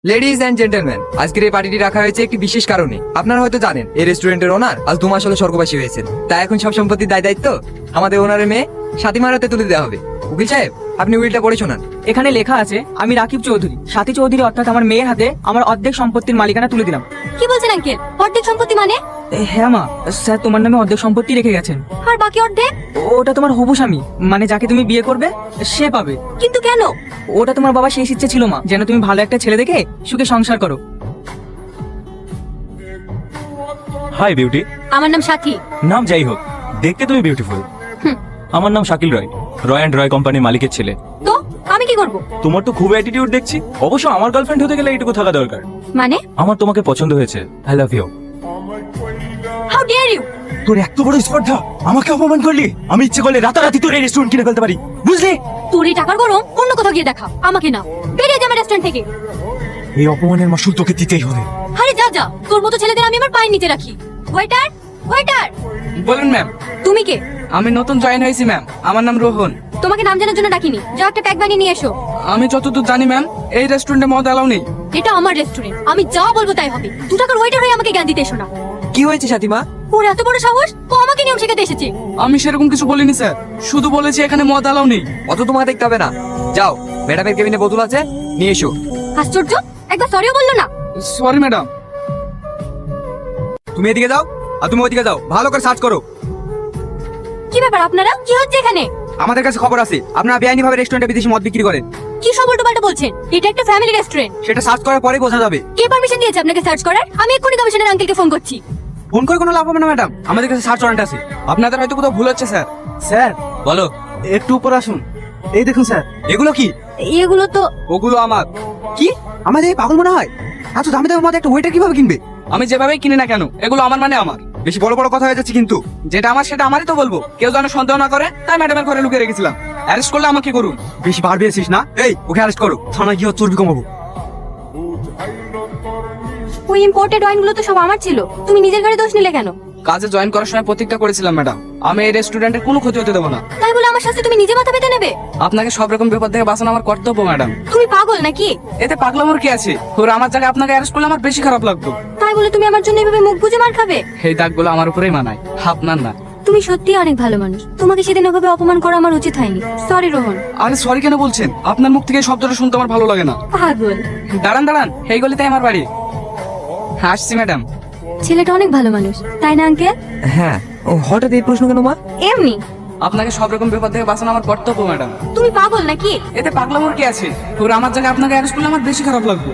Ladies and gentleman, আজকের এই পার্টিটি রাখা হয়েছে একটি বিশেষ কারণে। আপনারা হয়তো জানেন এই রেস্টুরেন্টের ওনার আজ 2 মাস হলো স্বর্গবাসী হয়েছেন। তাই এখন সব সম্পত্তির দায় দায়িত্ব আমাদের ওনারের মেয়ে সাথীমার হাতে তুলে দেওয়া হবে। উকিল সাহেব, আপনি উইলটা পড়ে শোনান। এখানে লেখা আছে, আমি রাকিব চৌধুরী সাথী চৌধুরী অর্থাৎ আমার মেয়ের হাতে আমার অর্ধেক সম্পত্তির মালিকানা তুলে দিলাম। কি বলছেন আঙ্কেল? অর্ধেক সম্পত্তি মানে? হ্যাঁ মা, স্যার তোমার নামে অর্ধেক সম্পত্তি রেখে গেছেন। আর বাকি অর্ধেক? ওটা তোমার হবু স্বামী, মানে যাকে তুমি বিয়ে করবে সে পাবে। কিন্তু কেন? ওটা তোমার বাবা শেষ ইচ্ছে ছিল মা, যেন তুমি ভালো একটা ছেলে দেখে সুখে সংসার করো। Hi beauty. আমার নাম সাথী। নাম যাই হোক, দেখতে তুমি বিউটিফুল। আমার নাম শাকিল রয়, রয় অ্যান্ড রয় কোম্পানির মালিকের ছেলে। তো আমি কি করব? তোমার তো খুব অ্যাটিটিউড দেখছি। অবশ্য আমার গার্লফ্রেন্ড হতে গেলে এইটুকু থাকা দরকার। মানে? আমার তোমাকে পছন্দ হয়েছে। I love you. How dear you! তোর এত বড় স্পর্ধা, আমাকে অপমান করলি। আমি ইচ্ছে করলে রাতারাতি তোর এই রেস্টুরেন্ট কিনে ফেলতে পারি, বুঝলি? তোর এই টাকার গরম অন্য কোথাও গিয়ে দেখা, আমাকে না। বেরিয়ে যা আমার রেস্টুরেন্ট থেকে। এই অপমানের মাসুল তোকে দিতেই হবে। আরে যা যা, তোর মতো ছেলেদের আমি আমার পায়ের নিচে রাখি। Waiter, waiter! বলুন ম্যাম। তুমি কে? আমি নতুন জয়েন হয়েছি ম্যাম, আমার নাম রোহন। তোমাকে নাম জানার জন্য ডাকিনি, যাও একটা প্যাক বানিয়ে নিয়ে এসো। আমি যতদূর জানি ম্যাম, এই রেস্টুরেন্টে মদ অ্যালাউ নেই। এটা আমার রেস্টুরেন্ট, আমি যা বলবো তাই হবে। 2 টাকার ওয়েটার হয়ে আমাকে জ্ঞান দিতে এসো না। কি হয়েছে সাথীমা? ওর এত বড় সাহস, ও আমাকে নিয়ম শেখাতে এসেছে। আমি সেরকম কিছু বলিনি স্যার, শুধু বলেছি এখানে মদ অ্যালাউ নেই। অত তোমাকে দেখতে হবে না, যাও ম্যাডামের কেবিনে বোতল আছে, নিয়ে এসো। আশ্চর্য, একবার সরিও বললো না। Sorry madam. তুমি এদিকে যাও আর তুমি ওইদিকে যাও, ভালো করে সার্চ করো। কি ব্যাপার আপনারা? কি হচ্ছে এখানে? আমাদের কাছে খবর আছে আপনারা বেআইনি ভাবে রেস্টুরেন্টে বিদেশি মদ বিক্রি করেন। কি সব উল্টোপাল্টা বলছেন? এটা একটা ফ্যামিলি রেস্টুরেন্ট। সেটা সার্চ করার পরেই বোঝা যাবে। কে পারমিশন দিয়েছে আপনাকে সার্চ করার? আমি এক্ষুনি কমিশনার আঙ্কেলকে ফোন করছি। ফোন করে কোনো লাভ হবে না ম্যাডাম, আমাদের কাছে সার্চ ওয়ারেন্ট আছে। আপনাদের হয়তো কোথাও ভুল হচ্ছে স্যার। স্যার বলো। একটু উপর আসুন, এই দেখুন স্যার। এগুলো কি? এগুলো তো ওগুলো আমার। কি আমাদের এই পাগল মনে হয়? এত দামি দামি মদ একটা ওয়েটার কিভাবে কিনবে? আমি যেভাবেই কিনি না কেন, এগুলো আমার মানে আমার। বেশি বড় বড় কথা হয়ে যাচ্ছে কিন্তু। যেটা আমার সেটা আমারই তো বলবো, কেউ যেন সন্দেহ না করে। তাই ম্যাডামের ঘরে লুকিয়ে রেখেছিলাম। অ্যারেস্ট করলে আমাকে করুন। বেশি বার বেড়েছিস না? এই ওকে অ্যারেস্ট করো, থানায় গিয়ে চর্বি কমাবো। ওই ইম্পোর্টেড ওয়াইনগুলো তো সব আমার ছিল, তুমি নিজের ঘরে দোষ নিলে কেন? কাজে জয়েন করার সময় প্রতিজ্ঞা করেছিলাম ম্যাডাম, আমি এই রেস্টুরেন্টের কোনো ক্ষতি হতে দেবো না। তাই বলে আমার শাস্তি তুমি নিজে মাথা পেতে নেবে? আপনাকে সব রকম বিপদ থেকে বাঁচানো আমার কর্তব্য ম্যাডাম। তুমি পাগল নাকি? এতে পাগলামোর কি আছে? ওরা আমার জায়গায় আপনাকে অ্যারেস্ট করলে আমার বেশি খারাপ লাগতো। তাই বলে তুমি আমার জন্য এভাবে মুখ বুজে মার খাবে? এই দাগগুলো আমার উপরেই মানায়, আপনার না। তুমি সত্যি অনেক ভালো মানুষ, তোমাকে সেদিন ওভাবে অপমান করা আমার উচিত হয়নি। সরি রোহন। আরে সরি কেন বলছেন? আপনার মুখ থেকে এই শব্দটা শুনতে আমার ভালো লাগে না। পাগল। দাঁড়ান দাঁড়ান, এই গলিতে আমার বাড়ি। আসছি ম্যাডাম। ছেলেটা অনেক ভালো মানুষ, তাই না আঙ্কেল? হ্যাঁ, ও হঠাৎ এই প্রশ্ন কেন মা? এমনি। আপনাকে সব রকম বিপদ থেকে বাঁচানো আমার কর্তব্য ম্যাডাম। তুমি পাগল নাকি? এতে পাগলামোর কি আছে? ওরা আমার জায়গায় আপনাকে অ্যারেস্ট করলে আমার বেশি খারাপ লাগতো।